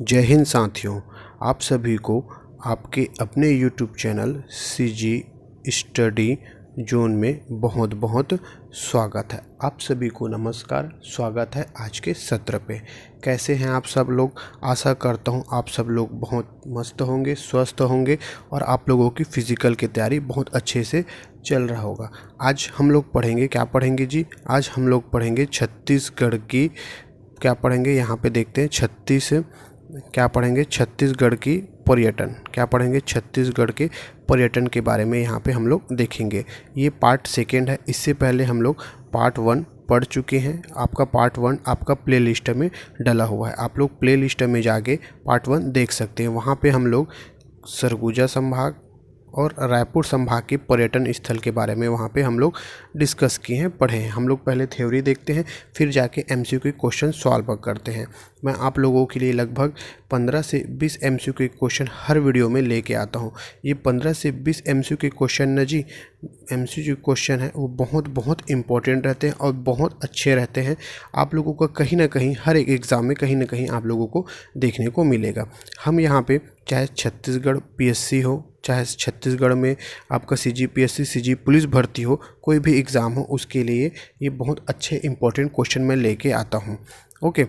जय हिंद साथियों। आप सभी को आपके अपने YouTube channel CG study zone में बहुत बहुत स्वागत है। आप सभी को नमस्कार, स्वागत है आज के सत्र पे। कैसे हैं आप सब लोग? आशा करता हूं आप सब लोग बहुत मस्त होंगे, स्वस्थ होंगे और आप लोगों की फ़िज़िकल की तैयारी बहुत अच्छे से चल रहा होगा। आज हम लोग पढ़ेंगे, क्या पढ़ेंगे जी? आज हम लोग पढ़ेंगे छत्तीसगढ़ की, क्या पढ़ेंगे यहाँ पे देखते हैं। छत्तीसगढ़ की पर्यटन, क्या पढ़ेंगे? छत्तीसगढ़ के पर्यटन के बारे में यहाँ पे हम लोग देखेंगे। ये पार्ट सेकेंड है। इससे पहले हम लोग पार्ट 1 पढ़ चुके हैं। आपका पार्ट 1 आपका प्ले लिस्ट में डला हुआ है। आप लोग प्ले लिस्ट में जाके पार्ट 1 देख सकते हैं। वहाँ पे हम लोग सरगुजा संभाग और रायपुर संभाग के पर्यटन स्थल के बारे में वहाँ पे हम लोग डिस्कस किए हैं, पढ़े हैं। हम लोग पहले थ्योरी देखते हैं, फिर जाके MCQ क्वेश्चन सॉल्व करते हैं। मैं आप लोगों के लिए लगभग 15 से 20 MCQ क्वेश्चन हर वीडियो में लेके आता हूँ। ये 15 से 20 MCQ क्वेश्चन न जी, MCQ क्वेश्चन है वो बहुत बहुत इंपॉर्टेंट रहते हैं और बहुत अच्छे रहते हैं। आप लोगों का कहीं ना कहीं हर एक एग्ज़ाम में कहीं ना कहीं आप लोगों को देखने को मिलेगा। हम यहाँ पे चाहे छत्तीसगढ़ PSC हो, चाहे छत्तीसगढ़ में आपका CG PSC CG पुलिस भर्ती हो, कोई भी एग्ज़ाम हो, उसके लिए ये बहुत अच्छे इंपॉर्टेंट क्वेश्चन मैं लेके आता हूँ। ओके,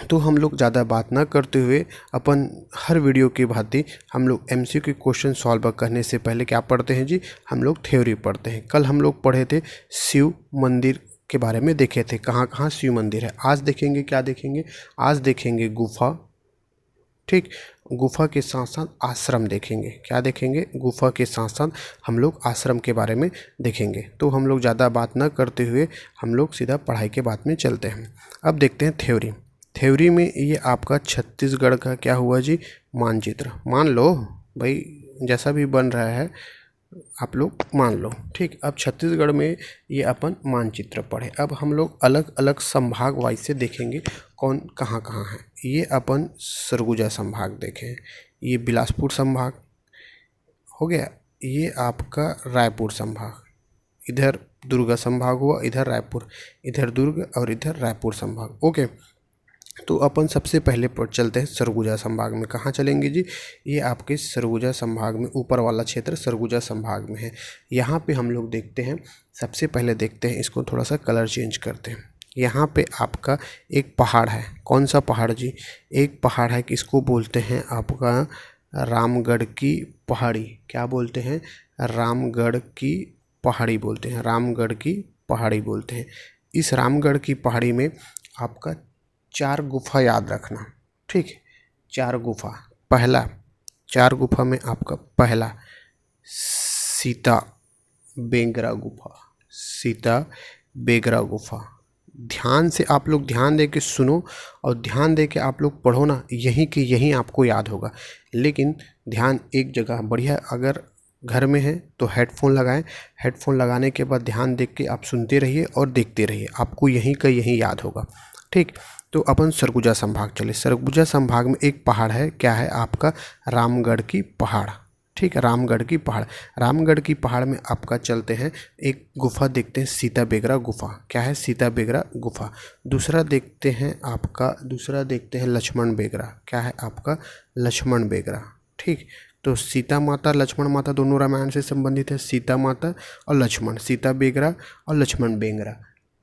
तो हम लोग ज़्यादा बात ना करते हुए अपन हर वीडियो की भांति हम लोग MCQ क्वेश्चन सॉल्व करने से पहले क्या पढ़ते हैं जी? हम लोग थ्योरी पढ़ते हैं। कल हम लोग पढ़े थे शिव मंदिर के बारे में, देखे थे कहाँ कहाँ शिव मंदिर है। आज देखेंगे, क्या देखेंगे? आज देखेंगे गुफा, ठीक। गुफा के साथ साथ आश्रम देखेंगे। क्या देखेंगे? गुफा के साथ साथ हम लोग आश्रम के बारे में देखेंगे। तो हम लोग ज़्यादा बात ना करते हुए हम लोग सीधा पढ़ाई के बात में चलते हैं। अब देखते हैं थ्योरी। थ्योरी में ये आपका छत्तीसगढ़ का क्या हुआ जी? मानचित्र। मान लो भाई, जैसा भी बन रहा है आप लोग मान लो, ठीक। अब छत्तीसगढ़ में ये अपन मानचित्र पढ़े। अब हम लोग अलग अलग संभाग वाइज से देखेंगे कौन कहाँ कहाँ है। ये अपन सरगुजा संभाग देखें, ये बिलासपुर संभाग हो गया, ये आपका रायपुर संभाग, इधर दुर्ग संभाग हुआ, इधर रायपुर, इधर दुर्ग और इधर रायपुर संभाग। ओके, तो अपन सबसे पहले चलते हैं सरगुजा संभाग में। कहाँ चलेंगे जी? ये आपके सरगुजा संभाग में, ऊपर वाला क्षेत्र सरगुजा संभाग में है। यहाँ पे हम लोग देखते हैं, सबसे पहले देखते हैं, इसको थोड़ा सा कलर चेंज करते हैं। यहाँ पे आपका एक पहाड़ है। कौन सा पहाड़ जी? एक पहाड़ है, किसको बोलते हैं? आपका रामगढ़ की पहाड़ी। क्या बोलते हैं? रामगढ़ की पहाड़ी बोलते हैं। रामगढ़ की पहाड़ी बोलते हैं। इस रामगढ़ की पहाड़ी में आपका 4 गुफा याद रखना, ठीक है। 4 गुफा। पहला, 4 गुफा में आपका पहला सीता बेगरा गुफा। सीता बेगरा गुफा। ध्यान से आप लोग ध्यान दे के सुनो और ध्यान दे के आप लोग पढ़ो ना, यहीं के यहीं आपको याद होगा। लेकिन ध्यान एक जगह बढ़िया, अगर घर में है तो हेडफोन लगाएं। हेडफोन लगाने के बाद ध्यान देख के आप सुनते रहिए और देखते रहिए, आपको यहीं का यहीं याद होगा, ठीक। तो अपन सरगुजा संभाग चले। सरगुजा संभाग में एक पहाड़ है, क्या है? आपका रामगढ़ की पहाड़, ठीक है। रामगढ़ की पहाड़। रामगढ़ की पहाड़ में आपका चलते हैं, एक गुफा देखते हैं, सीता बेगरा गुफा। क्या है? सीता बेगरा गुफा। दूसरा देखते हैं आपका, दूसरा देखते हैं लक्ष्मण बेगरा। क्या है? आपका लक्ष्मण बेगरा, ठीक। तो सीता माता लक्ष्मण माता दोनों रामायण से संबंधित है। सीता माता और लक्ष्मण, सीता बेगरा और लक्ष्मण बेगरा।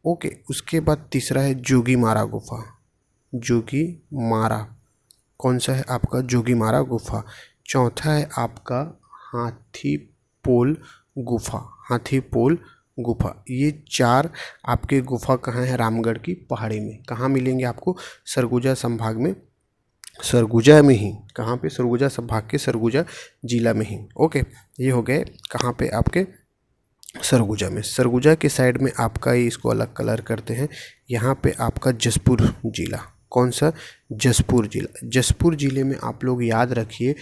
ओके, उसके बाद तीसरा है जोगी मारा गुफा। जोगी मारा, कौन सा है? आपका जोगी मारा गुफा। चौथा है आपका हाथी पोल गुफा। हाथी पोल गुफा। ये 4 आपके गुफा कहाँ है? रामगढ़ की पहाड़ी में। कहाँ मिलेंगे आपको? सरगुजा संभाग में, सरगुजा में ही। कहाँ पे? सरगुजा संभाग के सरगुजा जिला में ही। ओके, ये हो गए कहाँ पे? आपके सरगुजा में। सरगुजा के साइड में आपका ही, इसको अलग कलर करते हैं, यहाँ पे आपका जसपुर जिला। कौन सा? जसपुर जिला। जसपुर जिले में आप लोग याद रखिए,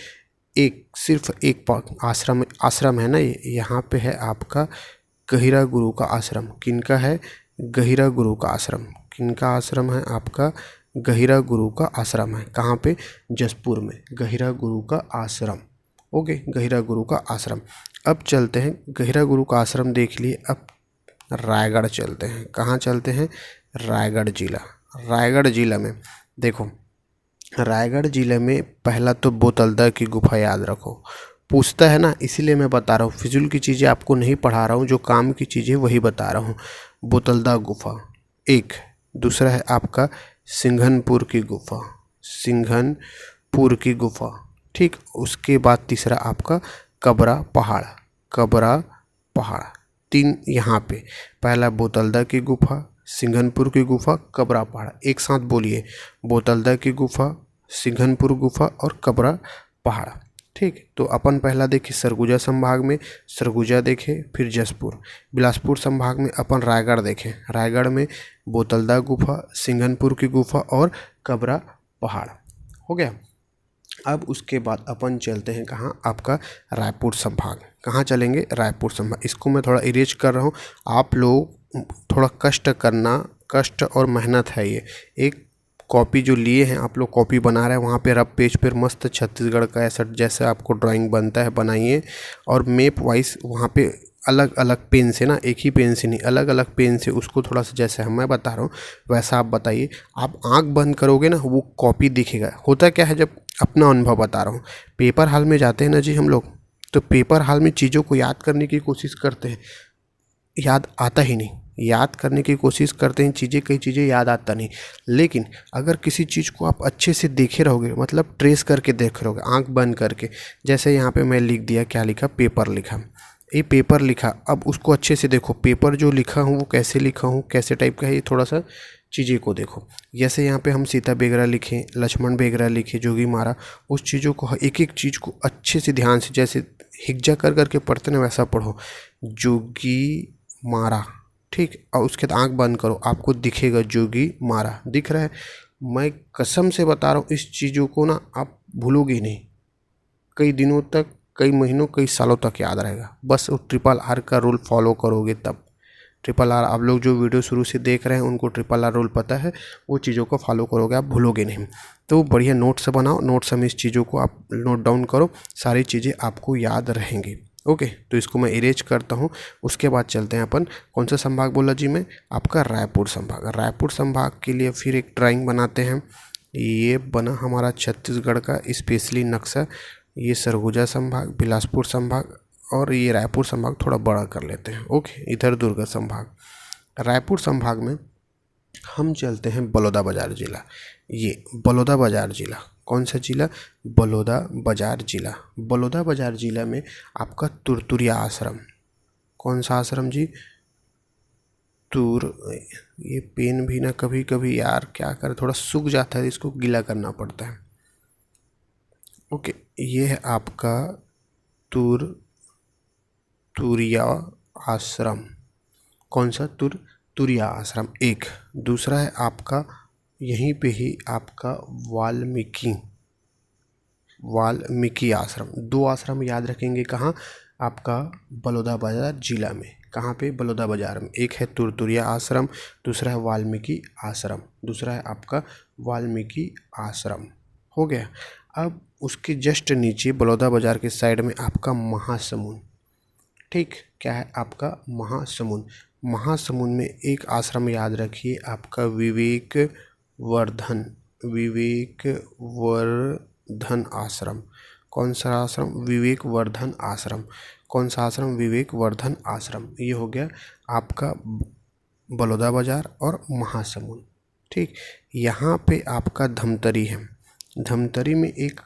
एक सिर्फ एक आश्रम है ना, यहाँ पे है आपका गहिरा गुरु का आश्रम। किनका है? गहिरा गुरु का आश्रम। किनका आश्रम है? आपका गहिरा गुरु का आश्रम है। कहाँ पे? जसपुर में गहिरा गुरु का आश्रम। ओके, गहिरा गुरु का आश्रम। अब चलते हैं, गहिरा गुरु का आश्रम देख लिए, अब रायगढ़ चलते हैं। कहाँ चलते हैं? रायगढ़ जिला। रायगढ़ जिला में देखो, रायगढ़ जिले में पहला तो बोतलदा की गुफा याद रखो। पूछता है ना, इसीलिए मैं बता रहा हूँ, फिजूल की चीज़ें आपको नहीं पढ़ा रहा हूँ, जो काम की चीज़ें वही बता रहा हूँ। बोतलदा गुफा एक। दूसरा है आपका सिंघनपुर की गुफा, सिंघनपुर की गुफा, ठीक। उसके बाद तीसरा आपका कबरा पहाड़, कबरा पहाड़। तीन यहाँ पे, पहला बोतलदा की गुफा, सिंघनपुर की गुफा, कबरा पहाड़। एक साथ बोलिए, बोतलदा की गुफा, सिंघनपुर गुफा और कबरा पहाड़, ठीक। तो अपन पहला देखे सरगुजा संभाग में, सरगुजा देखे, फिर जसपुर। बिलासपुर संभाग में अपन रायगढ़ देखें, रायगढ़ में बोतलदा गुफा, सिंघनपुर की गुफा और कबरा पहाड़। हो गया। अब उसके बाद अपन चलते हैं कहाँ, आपका रायपुर संभाग। कहाँ चलेंगे, रायपुर संभाग। इसको मैं थोड़ा इरेज कर रहा हूँ, आप लोग थोड़ा कष्ट करना, कष्ट और मेहनत है ये। एक कॉपी जो लिए हैं आप लोग, कॉपी बना रहे हैं, वहाँ पे रब पेज पर मस्त छत्तीसगढ़ का ऐसा जैसे आपको ड्राइंग बनता है बनाइए, और मैप वाइज वहाँ पे अलग अलग पेन से ना, एक ही पेन से नहीं, अलग अलग पेन से उसको थोड़ा सा, जैसे मैं बता रहा हूँ वैसा आप बताइए। आप आंख बंद करोगे ना, वो कॉपी दिखेगा। होता क्या है, जब अपना अनुभव बता रहा हूँ, पेपर हाल में जाते हैं ना जी हम लोग, तो पेपर हाल में चीज़ों को याद करने की कोशिश करते हैं, याद आता ही नहीं। याद करने की कोशिश करते हैं चीज़ें, कई चीज़ें याद आता नहीं। लेकिन अगर किसी चीज़ को आप अच्छे से देखे रहोगे, मतलब ट्रेस करके देख रहोगे आंख बंद करके, जैसे यहाँ पे मैं लिख दिया, क्या लिखा, पेपर लिखा, ये पेपर लिखा। अब उसको अच्छे से देखो, पेपर जो लिखा हूँ वो कैसे लिखा हूँ, कैसे टाइप का है, ये थोड़ा सा चीज़ें को देखो। जैसे यहाँ पे हम सीता बेगरा लिखें, लक्ष्मण बेगरा लिखे, जोगी मारा, उस चीज़ों को, एक एक चीज़ को अच्छे से ध्यान से, जैसे हिज्जा कर करके पढ़ते ना वैसा पढ़ो, जोगी मारा, ठीक। और उसके बाद आंख बंद करो, आपको दिखेगा जोगी मारा, दिख रहा है। मैं कसम से बता रहा हूँ, इस चीज़ों को ना आप भूलोगे नहीं, कई दिनों तक, कई महीनों, कई सालों तक याद रहेगा। बस वो ट्रिपल आर का रूल फॉलो करोगे तब। ट्रिपल आर, आप लोग जो वीडियो शुरू से देख रहे हैं उनको ट्रिपल आर रूल पता है, वो चीज़ों को फॉलो करोगे, आप भूलोगे नहीं। तो बढ़िया नोट्स बनाओ, नोट्स में इस चीज़ों को आप नोट डाउन करो, सारी चीज़ें आपको याद रहेंगी। ओके, तो इसको मैं इरेज करता हूँ। उसके बाद चलते हैं अपन, कौन सा संभाग बोला जी मैं, आपका रायपुर संभाग। रायपुर संभाग के लिए फिर एक ड्राइंग बनाते हैं। ये बना हमारा छत्तीसगढ़ का स्पेशली नक्शा। ये सरगुजा संभाग, बिलासपुर संभाग और ये रायपुर संभाग थोड़ा बड़ा कर लेते हैं। ओके, इधर दुर्ग संभाग। रायपुर संभाग में हम चलते हैं बलौदा बाजार जिला। ये बलौदा बाजार जिला, कौन सा जिला, बलौदा बाजार जिला। बलौदा बाजार जिला में आपका तुरतुरिया आश्रम, कौन सा आश्रम जी, ये पेन भी ना कभी कभी यार क्या करे, थोड़ा सूख जाता है, इसको गीला करना पड़ता है। ओके, ये है आपका तुरिया आश्रम, कौन सा, तुरिया आश्रम एक। दूसरा है आपका यहीं पे ही आपका वाल्मीकि आश्रम। दो आश्रम याद रखेंगे, कहाँ, आपका बलौदा बाजार जिला में। कहाँ पे, बलौदा बाजार में। एक है तुरतुरिया आश्रम, दूसरा है वाल्मीकि आश्रम, दूसरा है आपका वाल्मीकि आश्रम। हो गया। अब उसके जस्ट नीचे बलौदा बाजार के साइड में आपका महासमुंद, ठीक। क्या है आपका महासमुंद। महासमुंद में एक आश्रम याद रखिए, आपका विवेक वर्धन आश्रम। कौन सा आश्रम, विवेक वर्धन आश्रम। कौन सा आश्रम, विवेक वर्धन आश्रम। ये हो गया आपका बलौदा बाजार और महासमुंद, ठीक। यहाँ पे आपका धमतरी है। धमतरी में एक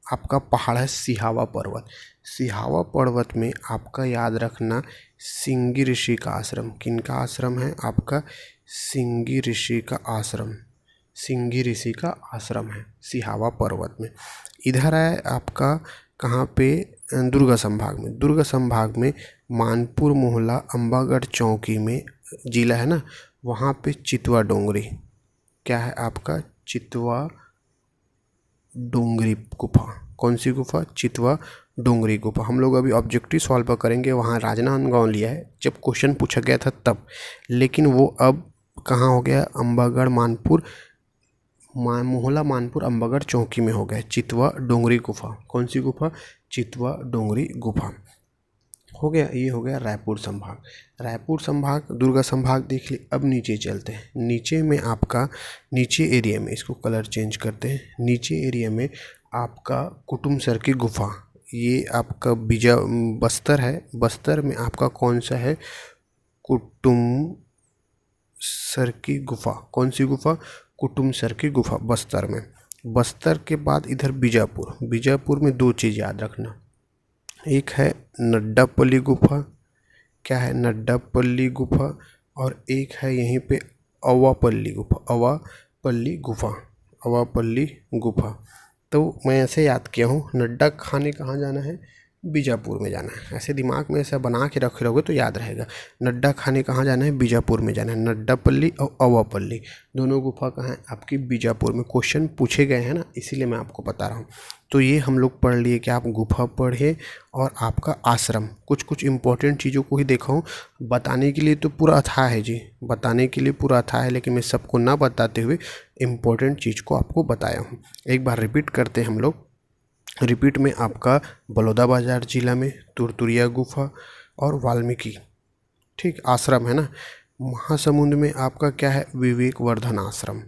आपका पहाड़ है सिहावा पर्वत। सिहावा पर्वत में आपका याद रखना सिंगी ऋषि का आश्रम। किनका आश्रम है, आपका सिंगी ऋषि का आश्रम। सिंगी ऋषि का आश्रम है सिहावा पर्वत में। इधर है आपका कहाँ पे, दुर्ग संभाग में। दुर्ग संभाग में मानपुर मोहला अम्बागढ़ चौकी में जिला है ना, वहाँ पे चितवा डोंगरी। क्या है आपका, चितवा डोंगरी गुफा। कौन सी गुफा, चितवा डोंगरी गुफा। हम लोग अभी ऑब्जेक्टिव सॉल्व करेंगे, वहाँ राजनांदगांव लिया है जब क्वेश्चन पूछा गया था तब, लेकिन वो अब कहाँ हो गया, अम्बागढ़ मानपुर मोहला मानपुर अम्बागढ़ चौकी में हो गया चितवा डोंगरी गुफा। कौन सी गुफा, चितवा डोंगरी गुफा। हो गया, ये हो गया रायपुर संभाग। रायपुर संभाग, दुर्ग संभाग देख लिए। अब नीचे चलते हैं। नीचे में आपका, नीचे एरिया में, इसको कलर चेंज करते हैं। नीचे एरिया में आपका कुटुमसर की गुफा, ये आपका बस्तर है। बस्तर में आपका कौन सा है? कुटुमसर की गुफा। कौन सी गुफा? कुटुमसर की गुफा, बस्तर में। बस्तर के बाद इधर बीजापुर। बीजापुर में दो चीज़ याद रखना, एक है नड्डापल्ली गुफा, क्या है? नड्डापल्ली गुफा। और एक है यहीं पे अवापल्ली गुफा। अवापल्ली गुफा, अवापल्ली गुफा। तो मैं ऐसे याद किया हूँ, नड्डा खाने कहाँ जाना है? बीजापुर में जाना है। ऐसे दिमाग में ऐसा बना के रखे रहोगे तो याद रहेगा। नड्डा खाने कहाँ जाना है? बीजापुर में जाना है। नड्डापल्ली और अवापल्ली दोनों गुफा कहाँ है? आपकी बीजापुर में। क्वेश्चन पूछे गए हैं ना, इसीलिए मैं आपको बता रहा हूँ। तो ये हम लोग पढ़ लिए कि आप गुफा पढ़े और आपका आश्रम। कुछ कुछ इंपॉर्टेंट चीज़ों को ही देखा हूँ। बताने के लिए तो पूरा अथाह है जी, बताने के लिए पूरा अथाह है, लेकिन मैं सबको ना बताते हुए इम्पोर्टेंट चीज़ को आपको बताया हूँ। एक बार रिपीट करते हैं हम लोग। रिपीट में आपका बलौदाबाजार जिला में तुरतुरिया गुफा और वाल्मीकि, ठीक, आश्रम है ना। महासमुंद में आपका क्या है? विवेकवर्धन आश्रम।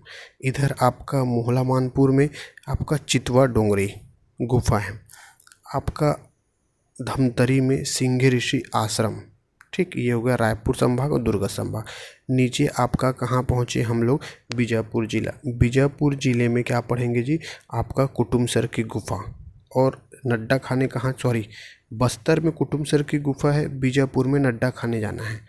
इधर आपका मोहला मानपुर में आपका चितवा डोंगरी गुफा है। आपका धमतरी में सिंह ऋषि आश्रम, ठीक। ये हो गया रायपुर संभाग और दुर्ग संभाग। नीचे आपका कहाँ पहुँचे हम लोग? बीजापुर जिला। बीजापुर जिले में क्या पढ़ेंगे जी? आपका कुटुमसर की गुफा। और नड्डा खाने कहाँ? सॉरी, बस्तर में कुटुमसर की गुफा है, बीजापुर में नड्डा खाने जाना है।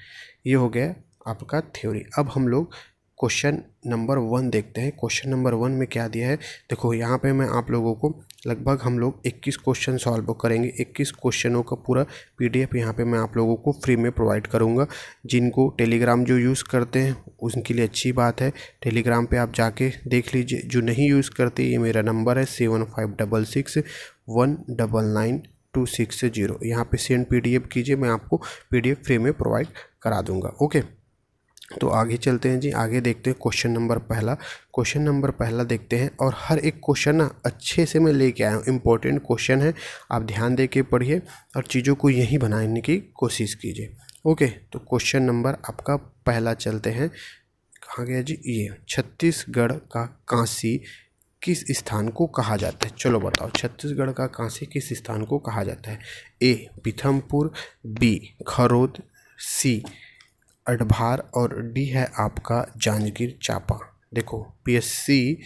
ये हो गया आपका थ्योरी। अब हम लोग क्वेश्चन नंबर 1 देखते हैं। क्वेश्चन नंबर 1 में क्या दिया है? देखो यहाँ पे मैं आप लोगों को लगभग हम लोग 21 क्वेश्चन सॉल्व करेंगे। 21 क्वेश्चनों का पूरा PDF यहाँ पे मैं आप लोगों को फ्री में प्रोवाइड करूँगा। जिनको टेलीग्राम जो यूज़ करते हैं उनके लिए अच्छी बात है, टेलीग्राम पे आप जाके देख लीजिए। जो नहीं यूज़ करते, ये मेरा नंबर है 7566199260। यहाँ पे सेंड PDF कीजिए, मैं आपको PDF फ्री में प्रोवाइड करा दूँगा। ओके, तो आगे चलते हैं जी। आगे देखते हैं क्वेश्चन नंबर पहला। क्वेश्चन नंबर पहला देखते हैं, और हर एक क्वेश्चन ना अच्छे से मैं लेके आया हूँ। इम्पोर्टेंट क्वेश्चन है, आप ध्यान दे के पढ़िए और चीज़ों को यहीं बनाने की कोशिश कीजिए। ओके, तो क्वेश्चन नंबर आपका पहला चलते हैं। कहाँ गया जी? ये छत्तीसगढ़ का कांसी किस स्थान को कहा जाता है? चलो बताओ, छत्तीसगढ़ का कांसी किस स्थान को कहा जाता है? ए पीथमपुर, बी खरोद, सी अडभार और डी है आपका जांजगीर चांपा। देखो PSC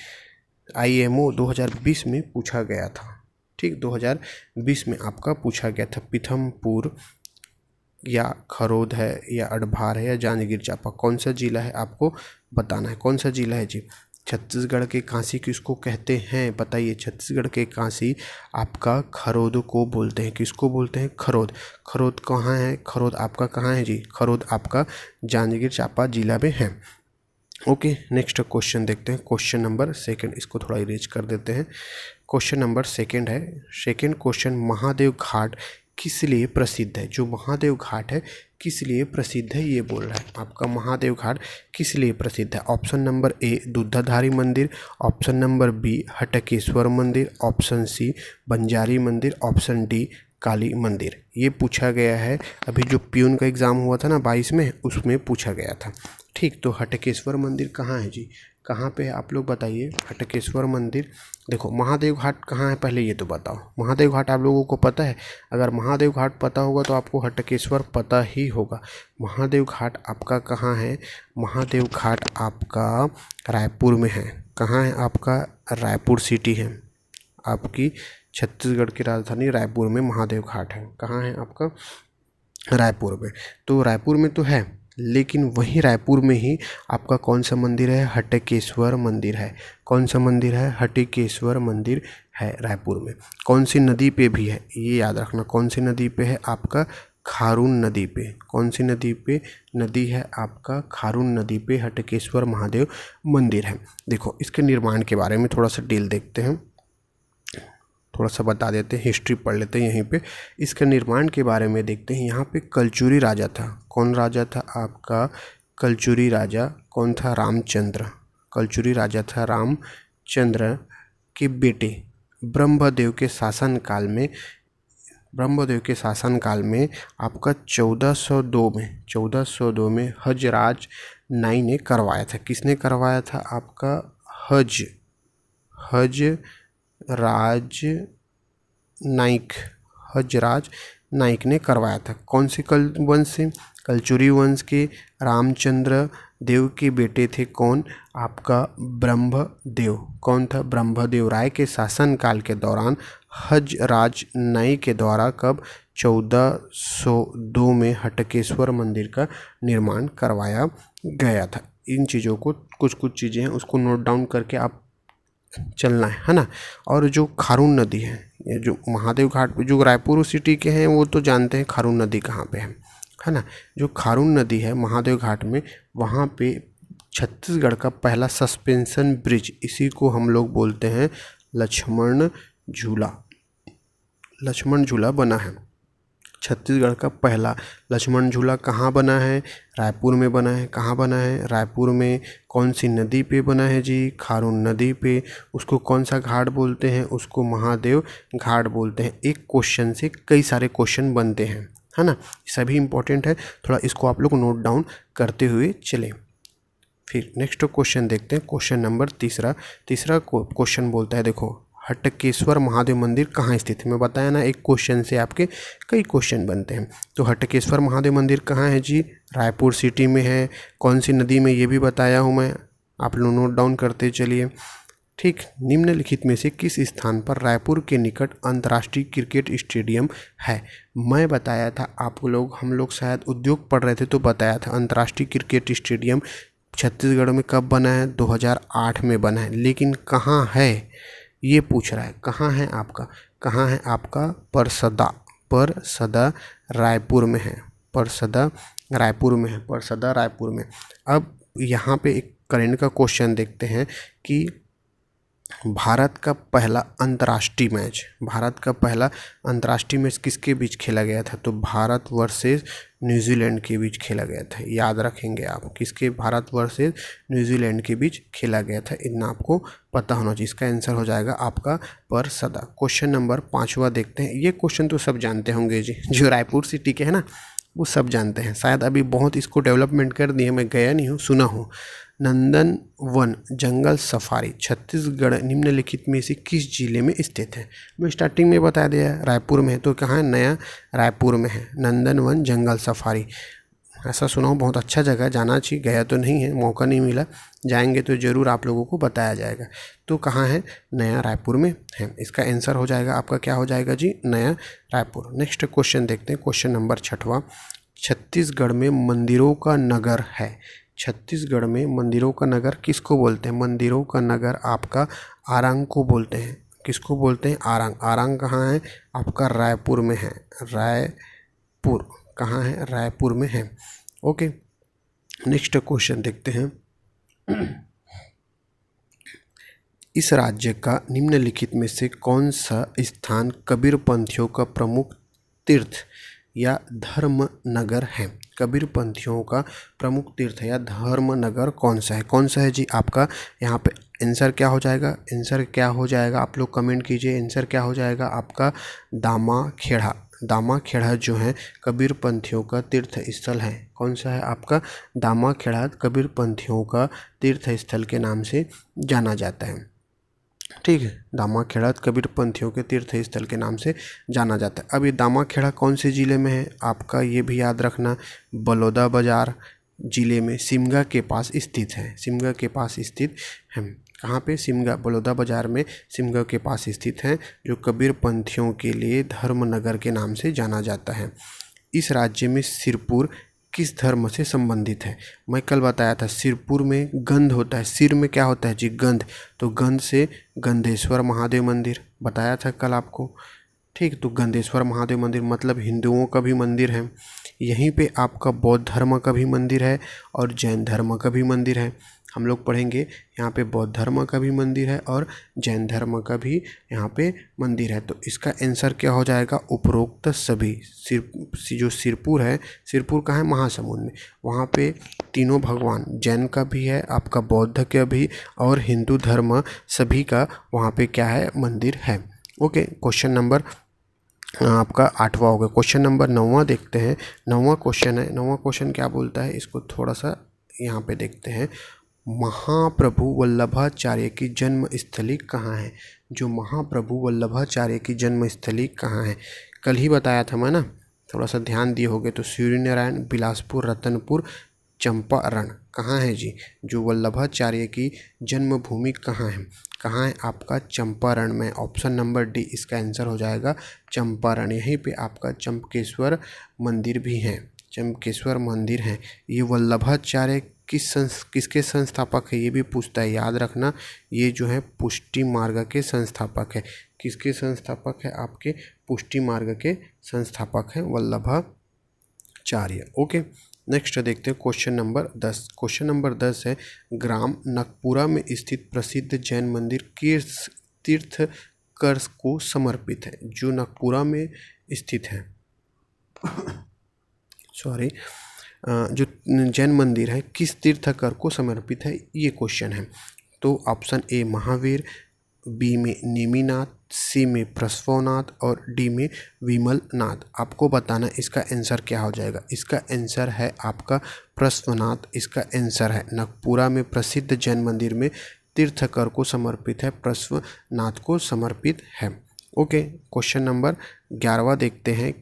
IMO 2020 में पूछा गया था, ठीक, 2020 में आपका पूछा गया था। पीथमपुर या खरोद है या अडभार है या जांजगीर चांपा, कौन सा जिला है आपको बताना है। कौन सा जिला है जी? छत्तीसगढ़ के कांसी किसको कहते हैं? बताइए। छत्तीसगढ़ के कांसी आपका खरोद को बोलते हैं। किसको बोलते हैं? खरोद। खरोद कहाँ है? खरोद आपका कहाँ है जी? खरोद आपका जांजगीर चांपा जिला में है। ओके, नेक्स्ट क्वेश्चन देखते हैं। क्वेश्चन नंबर 2, इसको थोड़ा इरेज कर देते हैं। क्वेश्चन नंबर 2 है। सेकेंड क्वेश्चन, महादेव घाट किस लिए प्रसिद्ध है? जो महादेव घाट है किस लिए प्रसिद्ध है, ये बोल रहा है आपका। महादेव घाट किस लिए प्रसिद्ध है? ऑप्शन नंबर ए दूधाधारी मंदिर, ऑप्शन नंबर बी हटकेश्वर मंदिर, ऑप्शन सी बंजारी मंदिर, ऑप्शन डी काली मंदिर। ये पूछा गया है, अभी जो प्यून का एग्ज़ाम हुआ था ना 22 में, उसमें पूछा गया था, ठीक। तो हटकेश्वर मंदिर कहाँ है जी? कहाँ पे है आप लोग बताइए? हटकेश्वर मंदिर। देखो महादेव घाट कहाँ है पहले ये तो बताओ। महादेव घाट आप लोगों को पता है? अगर महादेव घाट पता होगा तो आपको हटकेश्वर पता ही होगा। महादेव घाट आपका कहाँ है? महादेव घाट आपका रायपुर में है। कहाँ है आपका? रायपुर सिटी है आपकी। छत्तीसगढ़ की राजधानी रायपुर में महादेव घाट है। कहाँ है आपका? रायपुर में। तो रायपुर में तो है, लेकिन वहीं रायपुर में ही आपका कौन सा मंदिर है? हटकेश्वर मंदिर है। कौन सा मंदिर है? हटकेश्वर मंदिर है रायपुर में। कौन सी नदी पे भी है ये याद रखना। कौन सी नदी पे है? आपका खारून नदी पे। कौन सी नदी पे नदी है? आपका खारून नदी पे हटकेश्वर महादेव मंदिर है। देखो इसके निर्माण के बारे में थोड़ा सा डिटेल देखते हैं, थोड़ा सा बता देते हैं, हिस्ट्री पढ़ लेते हैं यहीं पे। इसके निर्माण के बारे में देखते हैं। यहाँ पे कलचुरी राजा था। कौन राजा था आपका? कलचुरी राजा कौन था? रामचंद्र। कलचुरी राजा था रामचंद्र के बेटे ब्रह्मदेव के शासन काल में ब्रह्मदेव के शासनकाल में आपका 1402 में हजराज नाई ने करवाया था। किसने करवाया था? आपका हजराज नाइक ने करवाया था। कौन से वंश से? कलचुरी वंश के रामचंद्र देव के बेटे थे। कौन? आपका ब्रह्मदेव। कौन था? ब्रह्मदेव राय के शासनकाल के दौरान हजराज नाई के द्वारा कब? 1402 में हटकेश्वर मंदिर का निर्माण करवाया गया था। इन चीज़ों को कुछ चीज़ें हैं उसको नोट डाउन करके आप चलना है ना। और जो खारून नदी है, ये जो महादेव घाट जो रायपुर सिटी के हैं वो तो जानते हैं खारून नदी कहाँ पे है ना। जो खारून नदी है महादेव घाट में, वहाँ पे छत्तीसगढ़ का पहला सस्पेंशन ब्रिज, इसी को हम लोग बोलते हैं लक्ष्मण झूला बना है। छत्तीसगढ़ का पहला लक्ष्मण झूला कहाँ बना है? रायपुर में बना है। कहाँ बना है? रायपुर में। कौन सी नदी पे बना है जी? खारून नदी पे। उसको कौन सा घाट बोलते हैं? उसको महादेव घाट बोलते हैं। एक क्वेश्चन से कई सारे क्वेश्चन बनते हैं, है ना। सभी इंपॉर्टेंट है, थोड़ा इसको आप लोग नोट डाउन करते हुए चलें। फिर नेक्स्ट क्वेश्चन देखते हैं, क्वेश्चन नंबर तीसरा क्वेश्चन बोलता है, देखो हटकेश्वर महादेव मंदिर कहाँ स्थित है? मैं बताया ना, एक क्वेश्चन से आपके कई क्वेश्चन बनते हैं। तो हटकेश्वर महादेव मंदिर कहाँ है जी? रायपुर सिटी में है। कौन सी नदी में, ये भी बताया हूँ मैं, आप लोग नोट डाउन करते चलिए। ठीक, निम्नलिखित में से किस स्थान पर रायपुर के निकट अंतर्राष्ट्रीय क्रिकेट स्टेडियम है? मैं बताया था आप लोग, हम लोग शायद उद्योग पढ़ रहे थे तो बताया था, अंतर्राष्ट्रीय क्रिकेट स्टेडियम छत्तीसगढ़ में कब बना है? 2008 में बना है। लेकिन कहाँ है ये पूछ रहा है। कहाँ है आपका? परसदा रायपुर में है। परसदा रायपुर में। अब यहाँ पे एक करेंट का क्वेश्चन देखते हैं कि भारत का पहला अंतर्राष्ट्रीय मैच किसके बीच खेला गया था? तो भारत वर्सेस न्यूजीलैंड के बीच खेला गया था। याद रखेंगे आप, किसके? भारत वर्सेस न्यूजीलैंड के बीच खेला गया था। इतना आपको पता होना चाहिए। इसका आंसर हो जाएगा आपका परसदा। क्वेश्चन नंबर 5वां देखते हैं। ये क्वेश्चन तो सब जानते होंगे जी, जो रायपुर सिटी के है ना, वो सब जानते हैं। शायद अभी बहुत इसको डेवलपमेंट कर दिए, मैं गया नहीं हूँ, सुना हूँ। नंदनवन जंगल सफारी छत्तीसगढ़ निम्नलिखित में से किस जिले में स्थित है? मैं स्टार्टिंग में बता दिया रायपुर में है, तो कहाँ है? नया रायपुर में है नंदनवन जंगल सफारी। ऐसा सुना हूँ, बहुत अच्छा जगह, जाना चाहिए। गया तो नहीं है, मौका नहीं मिला, जाएंगे तो ज़रूर आप लोगों को बताया जाएगा। तो कहाँ है? नया रायपुर में है। इसका आंसर हो जाएगा आपका, क्या हो जाएगा जी? नया रायपुर। नेक्स्ट क्वेश्चन देखते हैं, क्वेश्चन नंबर 6वां। छत्तीसगढ़ में मंदिरों का नगर है। छत्तीसगढ़ में मंदिरों का नगर किसको बोलते हैं? मंदिरों का नगर आपका आरंग को बोलते हैं। किसको बोलते हैं? आरंग कहाँ है? आपका रायपुर में है। रायपुर कहाँ है? रायपुर में है। ओके, नेक्स्ट क्वेश्चन देखते हैं। इस राज्य का निम्नलिखित में से कौन सा स्थान कबीरपंथियों का प्रमुख तीर्थ या धर्म नगर है? कबीरपंथियों का प्रमुख तीर्थ या धर्म नगर कौन सा है जी? आपका यहाँ पे आंसर क्या हो जाएगा? आप लोग कमेंट कीजिए, आंसर क्या हो जाएगा आपका? दामाखेड़ा जो है कबीरपंथियों का तीर्थ स्थल है। कौन सा है आपका? दामाखेड़ा कबीरपंथियों का तीर्थ स्थल के नाम से जाना जाता है। ठीक है, दामाखेड़ा कबीरपंथियों के तीर्थ स्थल के नाम से जाना जाता है। अब ये दामाखेड़ा कौन से ज़िले में है आपका? ये भी याद रखना, बलौदाबाजार ज़िले में सिमगा के पास स्थित है। कहाँ पे? सिमगा, बलौदाबाजार में सिमगा के पास स्थित है, जो कबीरपंथियों के लिए धर्मनगर के नाम से जाना जाता है। इस राज्य में सिरपुर किस धर्म से संबंधित है? मैं कल बताया था, सिरपुर में गंध होता है। सिर में क्या होता है जी? गंध। तो गंध से गंधेश्वर महादेव मंदिर बताया था कल आपको। ठीक, तो गंधेश्वर महादेव मंदिर मतलब हिंदुओं का भी मंदिर है। यहीं पे आपका बौद्ध धर्म का भी मंदिर है और जैन धर्म का भी मंदिर है। हम लोग पढ़ेंगे, यहाँ पे बौद्ध धर्म का भी मंदिर है और जैन धर्म का भी यहाँ पे मंदिर है। तो इसका आंसर क्या हो जाएगा? उपरोक्त सभी। जो सिरपुर है, सिरपुर कहाँ है? महासमुंद में। वहाँ पे तीनों भगवान, जैन का भी है, आपका बौद्ध का भी और हिंदू धर्म सभी का वहाँ पे क्या है? मंदिर है। ओके, क्वेश्चन नंबर आपका 8वां हो गया। क्वेश्चन नंबर 9वां देखते हैं। 9वां क्वेश्चन है, 9वां क्वेश्चन क्या बोलता है, इसको थोड़ा सा यहाँ पे देखते हैं। महाप्रभु वल्लभाचार्य की जन्म स्थली कहाँ है? जो महाप्रभु वल्लभाचार्य की जन्म स्थली कहाँ है? कल ही बताया था मैं ना, थोड़ा सा ध्यान दिए होगे तो सूर्यनारायण, बिलासपुर, रतनपुर, चंपारण। कहाँ है जी? जो वल्लभाचार्य की जन्मभूमि कहाँ है? कहाँ है आपका? चंपारण में। ऑप्शन नंबर डी इसका आंसर हो जाएगा, चंपारण। यहीं पे आपका चंपकेश्वर मंदिर भी है, चंपकेश्वर मंदिर है। ये वल्लभाचार्य किसके संस्थापक है, ये भी पूछता है, याद रखना। ये जो है पुष्टि मार्ग के संस्थापक है। किसके संस्थापक है? आपके पुष्टि मार्ग के संस्थापक हैं वल्लभाचार्य। ओके, नेक्स्ट देखते हैं क्वेश्चन नंबर 10। क्वेश्चन नंबर 10 है, ग्राम नकपुरा में स्थित प्रसिद्ध जैन मंदिर किस तीर्थंकर को समर्पित है? जो नकपुरा में स्थित है सॉरी जो जैन मंदिर है किस तीर्थंकर को समर्पित है, ये क्वेश्चन है। तो ऑप्शन ए महावीर, बी में नेमिनाथ, सी में प्रस्वनाथ और डी में विमलनाथ। आपको बताना इसका आंसर क्या हो जाएगा। इसका आंसर है आपका प्रस्वनाथ। इसका आंसर है नकपुरा में प्रसिद्ध जैन मंदिर में तीर्थंकर को समर्पित है, प्रस्वनाथ को समर्पित है। ओके, क्वेश्चन नंबर 11वां देखते हैं।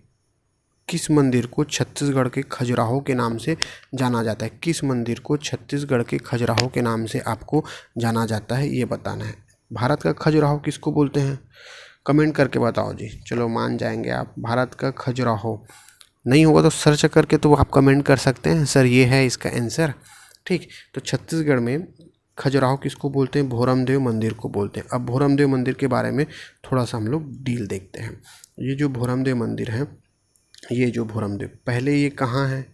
किस मंदिर को छत्तीसगढ़ के खजुराहो के नाम से जाना जाता है? किस मंदिर को छत्तीसगढ़ के खजुराहो के नाम से आपको जाना जाता है, ये बताना है। भारत का खजुराहो किसको बोलते हैं? कमेंट करके बताओ जी। चलो मान जाएंगे आप, भारत का खजुराहो। नहीं होगा तो सर्च करके तो आप कमेंट कर सकते हैं, सर ये है इसका आंसर। ठीक, तो छत्तीसगढ़ में खजुराहो किसको बोलते हैं? भोरमदेव मंदिर को बोलते हैं। अब भोरमदेव मंदिर के बारे में थोड़ा सा हम लोग डील देखते हैं। ये जो भोरमदेव मंदिर है, ये जो भोरमदेव, पहले ये कहाँ है?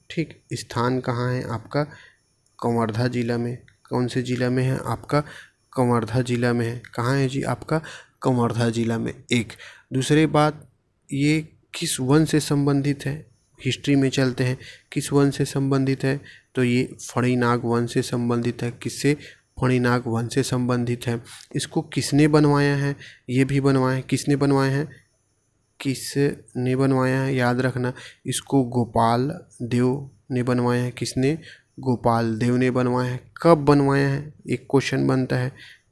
ठीक, स्थान कहाँ है आपका? कवर्धा जिला में। कौन से जिला में है आपका? कवर्धा जिला में है। कहाँ है जी आपका? कवर्धा जिला में। एक दूसरी बात, ये किस वन से संबंधित है? हिस्ट्री में चलते हैं, किस वन से संबंधित है? तो ये फणिनाग वन से संबंधित है। किससे? फणिनाग वन से संबंधित है। इसको किसने बनवाया है? ये भी बनवाया है। किसने बनवाया है? किसने बनवाया है, याद रखना। इसको गोपाल देव ने बनवाया है। किसने? गोपाल देव ने बनवाया है। कब बनवाया है, एक क्वेश्चन बनता है,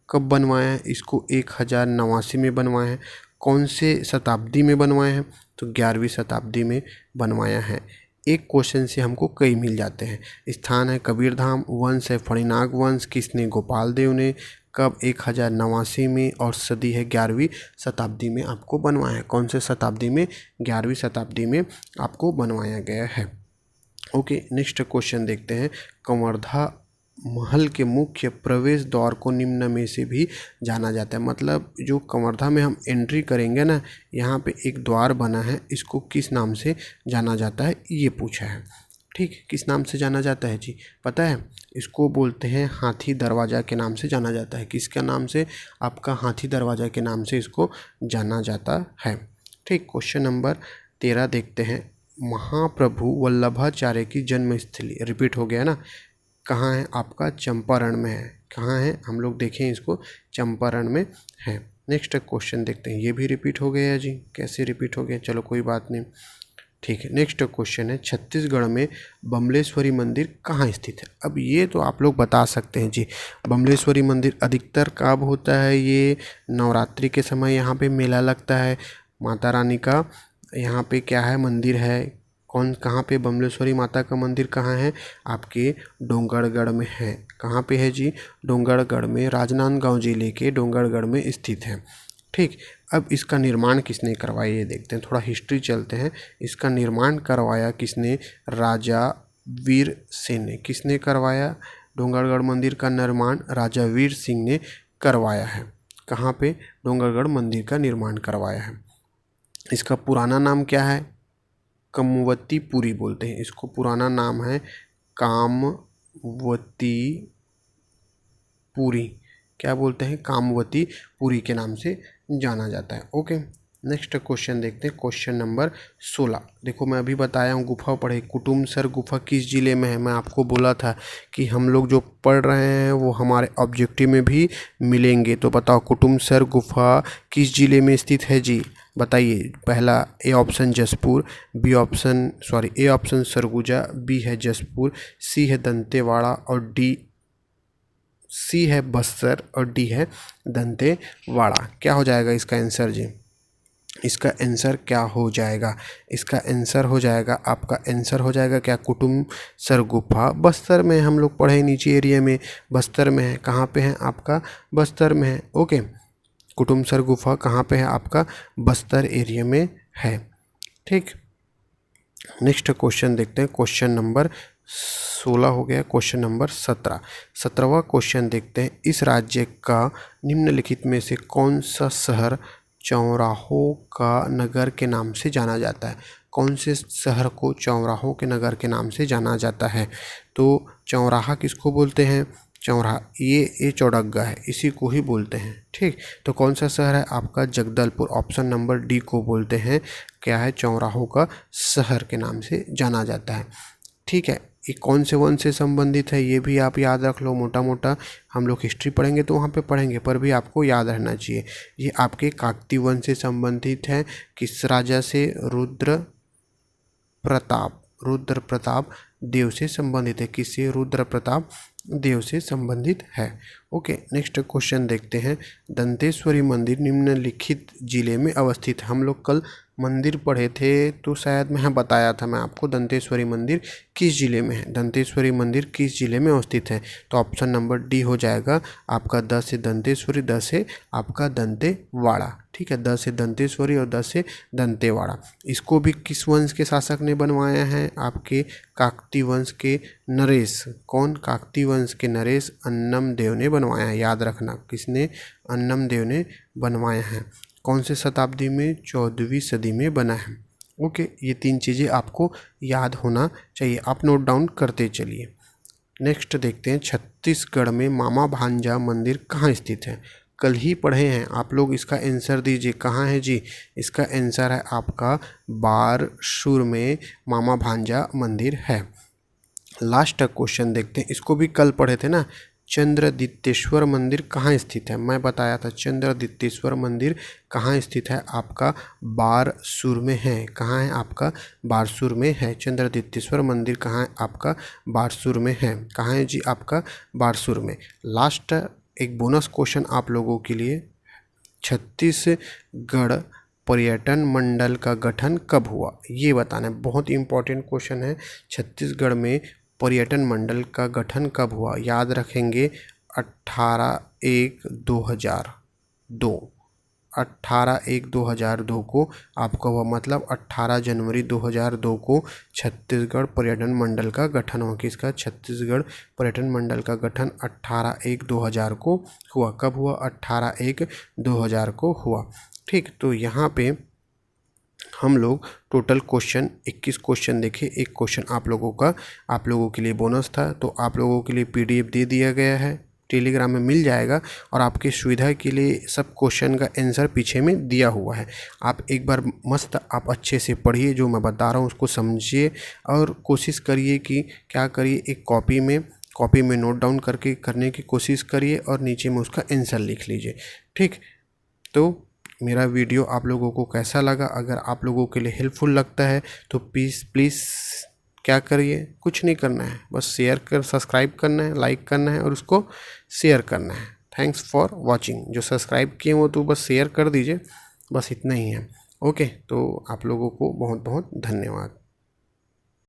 कब बनवाया है? इसको 1089 में बनवाया है। कौन से शताब्दी में बनवाया है? तो 11वीं शताब्दी में बनवाया है। एक क्वेश्चन से हमको कई मिल जाते हैं। स्थान है कबीरधाम, वंश है फणिनाग वंश, किसने? गोपाल देव ने। कब? 1089 में, और सदी है 11वीं शताब्दी में आपको बनवाया है। कौन से शताब्दी में? 11वीं शताब्दी में आपको बनवाया गया है। ओके, नेक्स्ट क्वेश्चन देखते हैं। कवर्धा महल के मुख्य प्रवेश द्वार को निम्न में से भी जाना जाता है। मतलब जो कवर्धा में हम एंट्री करेंगे ना, यहाँ पे एक द्वार बना है, इसको किस नाम से जाना जाता है, ये पूछा है। ठीक, किस नाम से जाना जाता है जी, पता है? इसको बोलते हैं हाथी दरवाज़ा के नाम से जाना जाता है। किसका नाम से? आपका हाथी दरवाज़ा के नाम से इसको जाना जाता है। ठीक, क्वेश्चन नंबर 13 देखते हैं। महाप्रभु वल्लभाचार्य की जन्मस्थली, रिपीट हो गया ना, कहाँ है आपका? चंपारण में है। कहाँ है? हम लोग देखें इसको, चंपारण में है। नेक्स्ट क्वेश्चन देखते हैं। ये भी रिपीट हो गया जी, कैसे रिपीट हो गया, चलो कोई बात नहीं। ठीक है, नेक्स्ट क्वेश्चन है, छत्तीसगढ़ में बमलेश्वरी मंदिर कहाँ स्थित है? अब ये तो आप लोग बता सकते हैं जी। बमलेश्वरी मंदिर अधिकतर कब होता है? ये नवरात्रि के समय यहाँ पे मेला लगता है माता रानी का। यहाँ पे क्या है, मंदिर है। कौन, कहाँ पे? बमलेश्वरी माता का मंदिर कहाँ है? आपके डोंगरगढ़ में है। कहाँ पे है जी? डोंगरगढ़ में, राजनांदगांव जिले के डोंगरगढ़ में स्थित है। ठीक, अब इसका निर्माण किसने करवाया ये देखते हैं, थोड़ा हिस्ट्री चलते हैं। इसका निर्माण करवाया किसने? राजा वीर सिंह ने। किसने करवाया? डोंगरगढ़ मंदिर का निर्माण राजा वीर सिंह ने करवाया है। कहाँ पे? डोंगरगढ़ मंदिर का निर्माण करवाया है। इसका पुराना नाम क्या है? कामवतीपुरी बोलते हैं इसको। पुराना नाम है कामवतीपुरी। क्या बोलते हैं? कामवतीपुरी के नाम से जाना जाता है। ओके, नेक्स्ट क्वेश्चन देखते हैं, क्वेश्चन नंबर 16। देखो मैं अभी बताया हूँ गुफा पढ़े, कुटुमसर गुफा किस जिले में है। मैं आपको बोला था कि हम लोग जो पढ़ रहे हैं वो हमारे ऑब्जेक्टिव में भी मिलेंगे। तो बताओ कुटुमसर गुफा किस जिले में स्थित है जी, बताइए। पहला A option Jashpur, A option Surguja, B है जसपुर, सी है दंतेवाड़ा और सी है बस्तर और डी है दंतेवाड़ा। क्या हो जाएगा इसका आंसर जी? इसका आंसर क्या हो जाएगा? इसका आंसर हो जाएगा, आपका आंसर हो जाएगा क्या? कुटुमसर गुफा बस्तर में, हम लोग पढ़े नीचे एरिया में बस्तर में है। कहाँ पे है आपका? बस्तर में है। ओके, कुटुमसर गुफा कहाँ पे है आपका? बस्तर एरिया में है। ठीक, नेक्स्ट क्वेश्चन देखते हैं, क्वेश्चन नंबर 16 हो गया। क्वेश्चन नंबर 17वां क्वेश्चन देखते हैं, इस राज्य का निम्नलिखित में से कौन सा शहर चौराहों का नगर के नाम से जाना जाता है? कौन से शहर को चौराहों के नगर के नाम से जाना जाता है? तो चौराहा किसको बोलते हैं? चौराहा ये चौड़ग्गा है, इसी को ही बोलते हैं। ठीक, तो कौन सा शहर है आपका? जगदलपुर, ऑप्शन नंबर डी को बोलते हैं क्या है? चौराहों का शहर के नाम से जाना जाता है। ठीक है, ये कौन से वन से संबंधित है ये भी आप याद रख लो। मोटा मोटा हम लोग हिस्ट्री पढ़ेंगे तो वहाँ पे पढ़ेंगे, पर भी आपको याद रहना चाहिए। ये आपके काकतीय वन से संबंधित है। किस राजा से? रुद्र प्रताप देव से संबंधित है। किससे? रुद्र प्रताप देव से संबंधित है। ओके, नेक्स्ट क्वेश्चन देखते हैं, दंतेश्वरी मंदिर निम्नलिखित जिले में अवस्थित है। हम लोग कल मंदिर पढ़े थे तो शायद मैं बताया था मैं आपको दंतेश्वरी मंदिर किस जिले में है। दंतेश्वरी मंदिर किस जिले में अवस्थित है? तो ऑप्शन नंबर डी हो जाएगा आपका। 10 से दंतेश्वरी, 10 से आपका दंतेवाड़ा। ठीक है, 10 से दंतेश्वरी और 10 से दंतेवाड़ा। इसको भी किस वंश के शासक ने बनवाया है? आपके काकतीय वंश के नरेश। कौन? काकतीय वंश के नरेश अन्नम देव ने बनवाया है। याद रखना, किसने? अन्नम देव ने बनवाया है। कौन से शताब्दी में? 14वीं सदी में बना है। ओके, ये 3 चीज़ें आपको याद होना चाहिए, आप नोट डाउन करते चलिए। नेक्स्ट देखते हैं, छत्तीसगढ़ में मामा भांजा मंदिर कहाँ स्थित है? कल ही पढ़े हैं आप लोग, इसका आंसर दीजिए। कहाँ है जी? इसका आंसर है आपका बारसूर में मामा भांजा मंदिर है। लास्ट क्वेश्चन देखते हैं, इसको भी कल पढ़े थे ना। चंद्रदित्तेश्वर मंदिर कहाँ स्थित है? मैं बताया था चंद्रदित्तेश्वर मंदिर कहाँ स्थित है आपका? बारसूर में है। कहाँ है आपका? बारसूर में है। चंद्रदित्तेश्वर मंदिर कहाँ है आपका? बारसूर में है। कहाँ है जी आपका? बारसूर में। लास्ट एक बोनस क्वेश्चन आप लोगों के लिए, छत्तीसगढ़ पर्यटन मंडल का गठन कब हुआ? ये बताना है, बहुत इंपॉर्टेंट क्वेश्चन है। छत्तीसगढ़ में पर्यटन मंडल का गठन कब हुआ? याद रखेंगे 18/1/2002। 18/1/2002 को आपका हुआ, मतलब 18 जनवरी 2002 को छत्तीसगढ़ पर्यटन मंडल का गठन हुआ। किसका? छत्तीसगढ़ पर्यटन मंडल का गठन 18/1/2000 को हुआ। कब हुआ? 18/1/2000 को हुआ। ठीक, तो यहाँ पे हम लोग टोटल क्वेश्चन 21 क्वेश्चन देखे। एक क्वेश्चन आप लोगों के लिए बोनस था, तो आप लोगों के लिए PDF दे दिया गया है, टेलीग्राम में मिल जाएगा। और आपकी सुविधा के लिए सब क्वेश्चन का आंसर पीछे में दिया हुआ है। आप एक बार मस्त आप अच्छे से पढ़िए, जो मैं बता रहा हूँ उसको समझिए और कोशिश करिए कि क्या करिए, एक कॉपी में नोट डाउन करने की कोशिश करिए और नीचे में उसका आंसर लिख लीजिए। ठीक, तो मेरा वीडियो आप लोगों को कैसा लगा? अगर आप लोगों के लिए हेल्पफुल लगता है तो प्लीज़ क्या करिए, कुछ नहीं करना है, बस सब्सक्राइब करना है, लाइक करना है और उसको शेयर करना है। Thanks for watching. जो सब्सक्राइब किए वो तो बस शेयर कर दीजिए, बस इतना ही है। ओके, तो आप लोगों को बहुत बहुत धन्यवाद।